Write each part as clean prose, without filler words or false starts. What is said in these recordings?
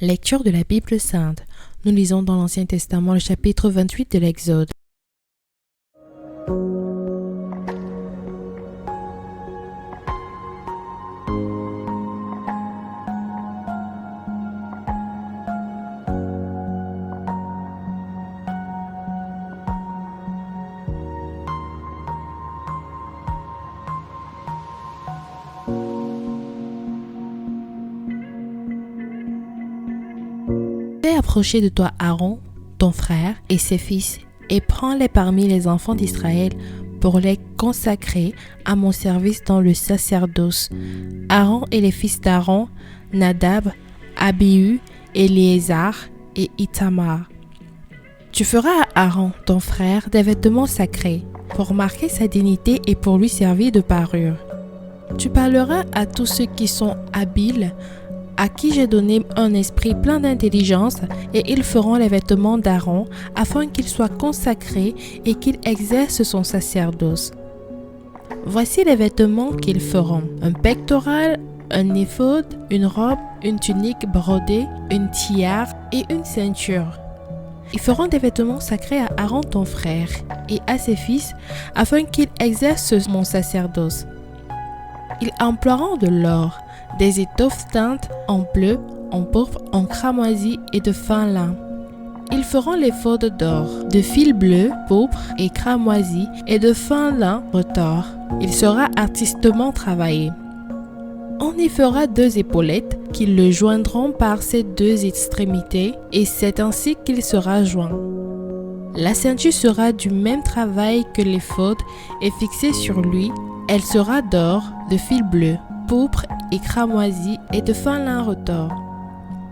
Lecture de la Bible sainte. Nous lisons dans l'Ancien Testament le chapitre 28 de l'Exode. Fais approcher de toi Aaron, ton frère, et ses fils, et prends-les parmi les enfants d'Israël pour les consacrer à mon service dans le sacerdoce. Aaron et les fils d'Aaron, Nadab, Abihu, Éléazar et Ithamar. Tu feras à Aaron, ton frère, des vêtements sacrés, pour marquer sa dignité et pour lui servir de parure. Tu parleras à tous ceux qui sont habiles, à qui j'ai donné un esprit plein d'intelligence, et ils feront les vêtements d'Aaron, afin qu'il soit consacré et qu'il exerce son sacerdoce. Voici les vêtements qu'ils feront: un pectoral, un éphod, une robe, une tunique brodée, une tiare et une ceinture. Ils feront des vêtements sacrés à Aaron ton frère et à ses fils, afin qu'ils exercent mon sacerdoce. Ils emploieront de l'or, des étoffes teintes en bleu, en pourpre, en cramoisi et de fin lin. Ils feront l'éphod d'or, de fil bleu, pourpre et cramoisi et de fin lin retors. Il sera artistement travaillé. On y fera 2 épaulettes qui le joindront par ses 2 extrémités, et c'est ainsi qu'il sera joint. La ceinture sera du même travail que l'éphod et fixée sur lui. Elle sera d'or, de fil bleu, pourpre et cramoisi et de fin lin retors.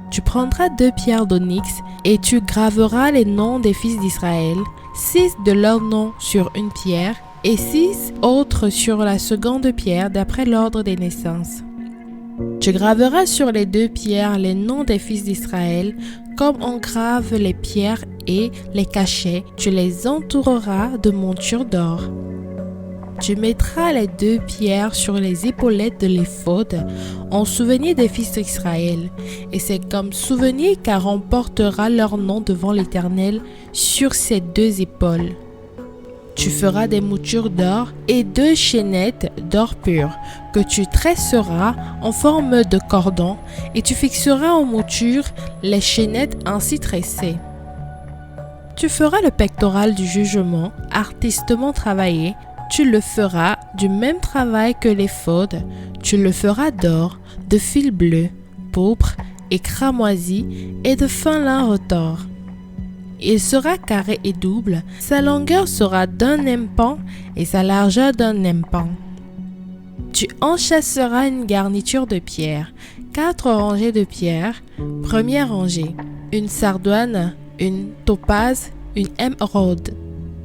Tu prendras 2 pierres d'onyx et tu graveras les noms des fils d'Israël, 6 de leurs noms sur une pierre et 6 autres sur la seconde pierre d'après l'ordre des naissances. Tu graveras sur les 2 pierres les noms des fils d'Israël, comme on grave les pierres, et les cachets, tu les entoureras de montures d'or. Tu mettras les 2 pierres sur les épaulettes de l'éphod en souvenir des fils d'Israël, et c'est comme souvenir qu'Aaron portera leur nom devant l'Éternel sur ses 2 épaules. Tu feras des moutures d'or et 2 chaînettes d'or pur que tu tresseras en forme de cordon, et tu fixeras en mouture les chaînettes ainsi tressées. Tu feras le pectoral du jugement, artistement travaillé. Tu le feras du même travail que l'éphod. Tu le feras d'or, de fil bleu, pourpre et cramoisi et de fin lin retors. Il sera carré et double. Sa longueur sera d'1 empan et sa largeur d'1 empan. Tu enchâsseras une garniture de pierre, 4 rangées de pierres. Première rangée, une sardoine, une topaze, une émeraude.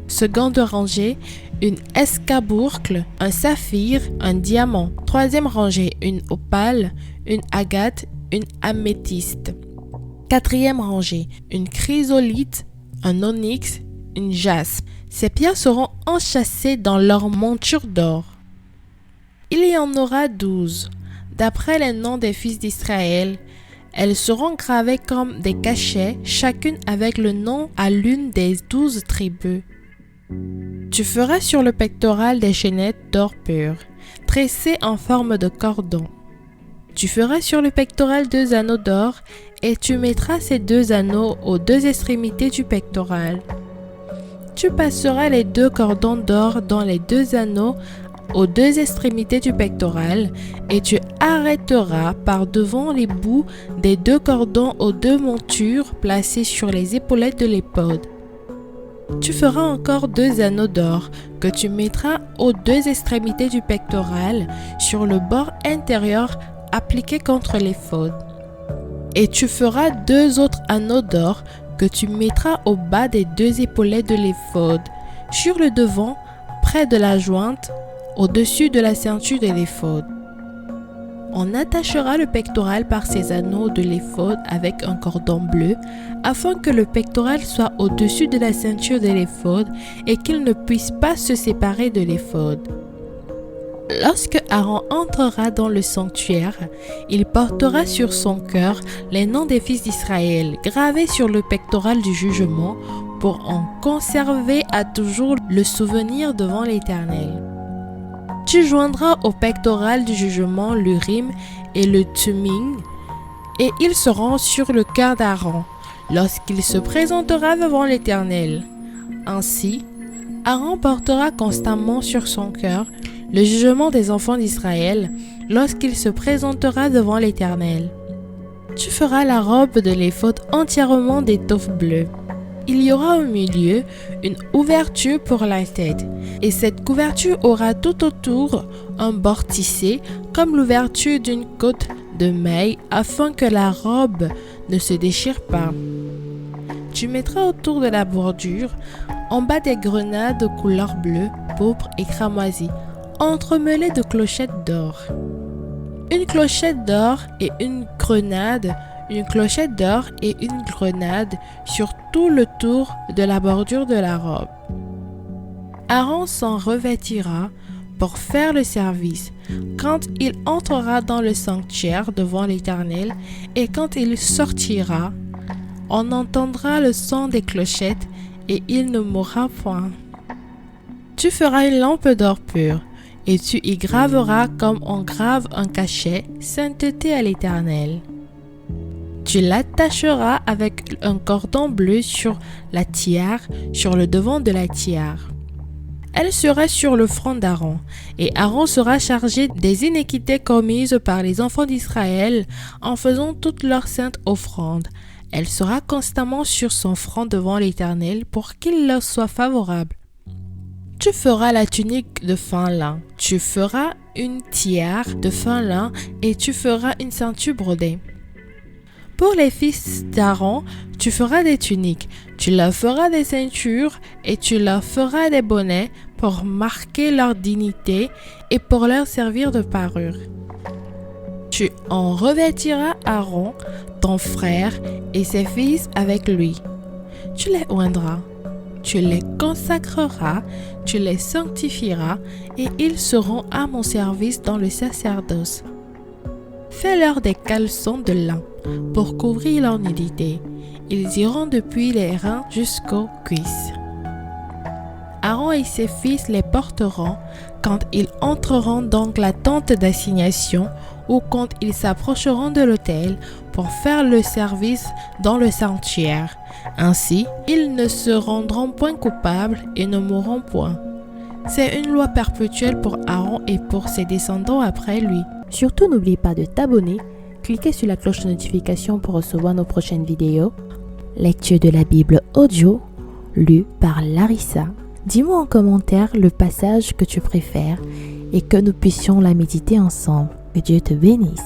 Seconde rangée, une escabourcle, un saphir, un diamant. Troisième rangée, une opale, une agate, une améthyste. Quatrième rangée, une chrysolite, un onyx, une jaspe. Ces pierres seront enchâssées dans leur monture d'or. Il y en aura 12. D'après les noms des fils d'Israël, elles seront gravées comme des cachets, chacune avec le nom à l'une des 12 tribus. Tu feras sur le pectoral des chaînettes d'or pur, tressées en forme de cordon. Tu feras sur le pectoral 2 anneaux d'or, et tu mettras ces 2 anneaux aux 2 extrémités du pectoral. Tu passeras les 2 cordons d'or dans les 2 anneaux aux 2 extrémités du pectoral, et tu arrêteras par devant les bouts des 2 cordons aux 2 montures placées sur les épaulettes de l'éphod. Tu feras encore 2 anneaux d'or que tu mettras aux 2 extrémités du pectoral sur le bord intérieur appliqué contre l'éphod. Et tu feras 2 autres anneaux d'or que tu mettras au bas des 2 épaulettes de l'éphod, sur le devant, près de la jointe, au-dessus de la ceinture de l'éphod. On attachera le pectoral par ces anneaux de l'éphod avec un cordon bleu, afin que le pectoral soit au-dessus de la ceinture de l'éphod et qu'il ne puisse pas se séparer de l'éphod. Lorsque Aaron entrera dans le sanctuaire, il portera sur son cœur les noms des fils d'Israël gravés sur le pectoral du jugement pour en conserver à toujours le souvenir devant l'Éternel. Tu joindras au pectoral du jugement l'Urim et le Thummim, et ils seront sur le cœur d'Aaron lorsqu'il se présentera devant l'Éternel. Ainsi, Aaron portera constamment sur son cœur le jugement des enfants d'Israël lorsqu'il se présentera devant l'Éternel. Tu feras la robe de l'éphod entièrement d'étoffe bleue. Il y aura au milieu une ouverture pour la tête, et cette couverture aura tout autour un bord tissé comme l'ouverture d'une côte de mailles afin que la robe ne se déchire pas. Tu mettras autour de la bordure en bas des grenades de couleur bleue, pourpre et cramoisie, entremêlées de clochettes d'or. Une clochette d'or et une grenade, une clochette d'or et une grenade sur tout le tour de la bordure de la robe. Aaron s'en revêtira pour faire le service quand il entrera dans le sanctuaire devant l'Éternel, et quand il sortira, on entendra le son des clochettes et il ne mourra point. Tu feras une lampe d'or pur et tu y graveras comme on grave un cachet, sainteté à l'Éternel. Tu l'attacheras avec un cordon bleu sur la tiare, sur le devant de la tiare. Elle sera sur le front d'Aaron, et Aaron sera chargé des iniquités commises par les enfants d'Israël en faisant toutes leurs saintes offrandes. Elle sera constamment sur son front devant l'Éternel pour qu'il leur soit favorable. Tu feras la tunique de fin lin, tu feras une tiare de fin lin et tu feras une ceinture brodée. Pour les fils d'Aaron, tu feras des tuniques, tu leur feras des ceintures et tu leur feras des bonnets pour marquer leur dignité et pour leur servir de parure. Tu en revêtiras Aaron, ton frère, et ses fils avec lui. Tu les oindras, tu les consacreras, tu les sanctifieras, et ils seront à mon service dans le sacerdoce. Fais-leur des caleçons de lin pour couvrir leur nudité. Ils iront depuis les reins jusqu'aux cuisses. Aaron et ses fils les porteront quand ils entreront dans la tente d'assignation ou quand ils s'approcheront de l'autel pour faire le service dans le sanctuaire. Ainsi, ils ne se rendront point coupables et ne mourront point. C'est une loi perpétuelle pour Aaron et pour ses descendants après lui. Surtout, n'oublie pas de t'abonner, cliquez sur la cloche de notification pour recevoir nos prochaines vidéos. Lecture de la Bible audio, lue par Larissa. Dis-moi en commentaire le passage que tu préfères et que nous puissions la méditer ensemble. Que Dieu te bénisse.